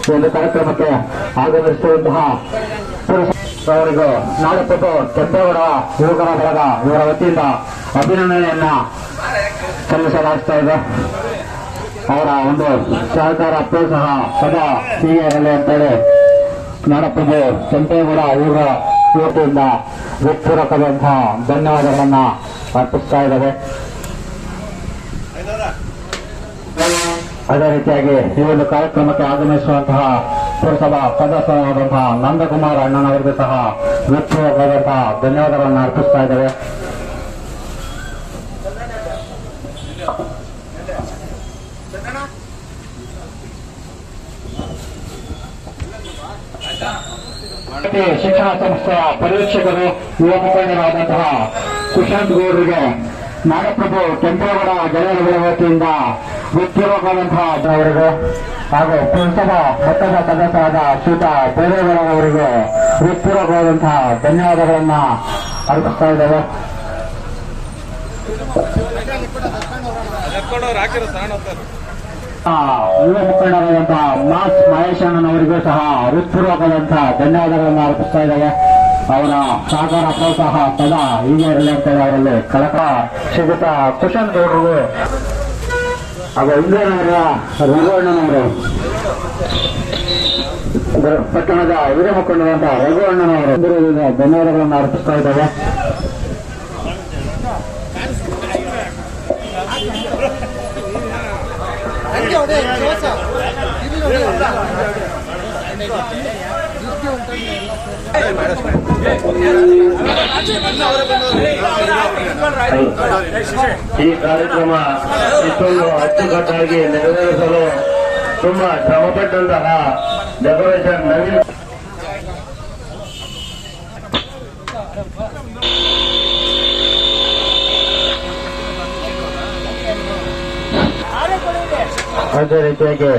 ಈ ಒಂದು ಕಾರ್ಯಕ್ರಮಕ್ಕೆ ಆಗಮಿಸುವಂತಹ ಅವರಿಗೂ ನಾಡಪ್ರಭು ಕೆಂಪೇಗೌಡ ಯುವಕರ ಬಳಗ ಇವರ ವತಿಯಿಂದ ಅಭಿನಂದನೆಯನ್ನ ಸಲ್ಲಿಸಲಾಗ್ತಾ ಇದೆ. ಅವರ ಒಂದು ಸಹಕಾರ ಪ್ರೋತ್ಸಾಹ ಸದಾ ಹೀಗೆ ಇರಲಿ ಅಂತೇಳಿ ನಾಡಪ್ರಭು ಕೆಂಪೇಗೌಡ ಇವರ ವತಿಯಿಂದ ಹೃತ್ಪೂರ್ವಕವಾದಂತಹ ಧನ್ಯವಾದಗಳನ್ನ ಅರ್ಪಿಸ್ತಾ ಇದ್ದಾರೆ. ಅದೇ ರೀತಿಯಾಗಿ ಈ ಒಂದು ಕಾರ್ಯಕ್ರಮಕ್ಕೆ ಆಗಮಿಸುವಂತಹ ಪುರಸಭಾ ಸದಸ್ಯರಾದಂತಹ ನಂದಕುಮಾರ್ ಅಣ್ಣನವರಿಗೂ ಸಹ ಹೃತ್ಪೂರ್ವಕವಾದಂತಹ ಧನ್ಯವಾದಗಳನ್ನು ಅರ್ಪಿಸ್ತಾ ಇದ್ದೇವೆ. ಶಿಕ್ಷಣ ಸಂಸ್ಥೆಯ ಪರೀಕ್ಷಕರು ಯುವ ಮುಖಂಡರಾದಂತಹ ಕುಶಾಂತ್ ಗೌಡರಿಗೆ ನಾಡಪ್ರಭು ಕೆಂಪೇಗೌಡ ಗೆಳೆಯರ ವತಿಯಿಂದ ಹೃತ್ಪೂರ್ವಕವಾದಂತಹ ಅವರಿಗೆ ಹಾಗೂ ಪುರಸಭಾ ಮೊತ್ತದ ಸದಸ್ಯರಾದ ಶ್ರೀತ ದೇವೇಗೌಡರವರಿಗೆ ಹೃತ್ಪೂರ್ವಕವಾದಂತಹ ಧನ್ಯವಾದಗಳನ್ನ ಅರ್ಪಿಸ್ತಾ ಇದ್ದೇವೆ. ಯುವ ಮುಖಂಡರಾದಂತಹ ಮಾಸ್ ಮಹೇಶ್ ಅಣ್ಣನವರಿಗೂ ಸಹ ಹೃತ್ಪೂರ್ವಕವಾದಂತಹ ಧನ್ಯವಾದಗಳನ್ನು ಅರ್ಪಿಸ್ತಾ ಇದ್ದೇವೆ. ಅವರ ಸಹಕಾರ ಪ್ರೋತ್ಸಾಹ ಸದಾ ಹೀಗೆ ಇರಲಿ ಅಂತ ಅವರಲ್ಲಿ ಕಳಕ ಶ್ರೀಯುತ ಕುಶಾಂತ್ ಗೌಡರು ಹಾಗೂ ಇಂದ್ರನವರ ರಘುವಣ್ಣನವರು ಪಟ್ಟಣದ ಹಿರಿಯ ಮುಖಂಡರಾದಂತಹ ರಘುವಣ್ಣನವರು ಧನ್ಯವಾದಗಳನ್ನು ಅರ್ಪಿಸ್ತಾ ಇದ್ದೇವೆ. ಈ ಕಾರ್ಯಕ್ರಮ ಇಷ್ಟೊಂದು ಅಚ್ಚುಕಟ್ಟಾಗಿ ನೆರವೇರಿಸಲು ತುಂಬಾ ಶ್ರಮಪಟ್ಟಂತಹ ಡೆಕೋರೇಷನ್ ನವೀನ್ ಅದೇ ರೀತಿಯಾಗಿ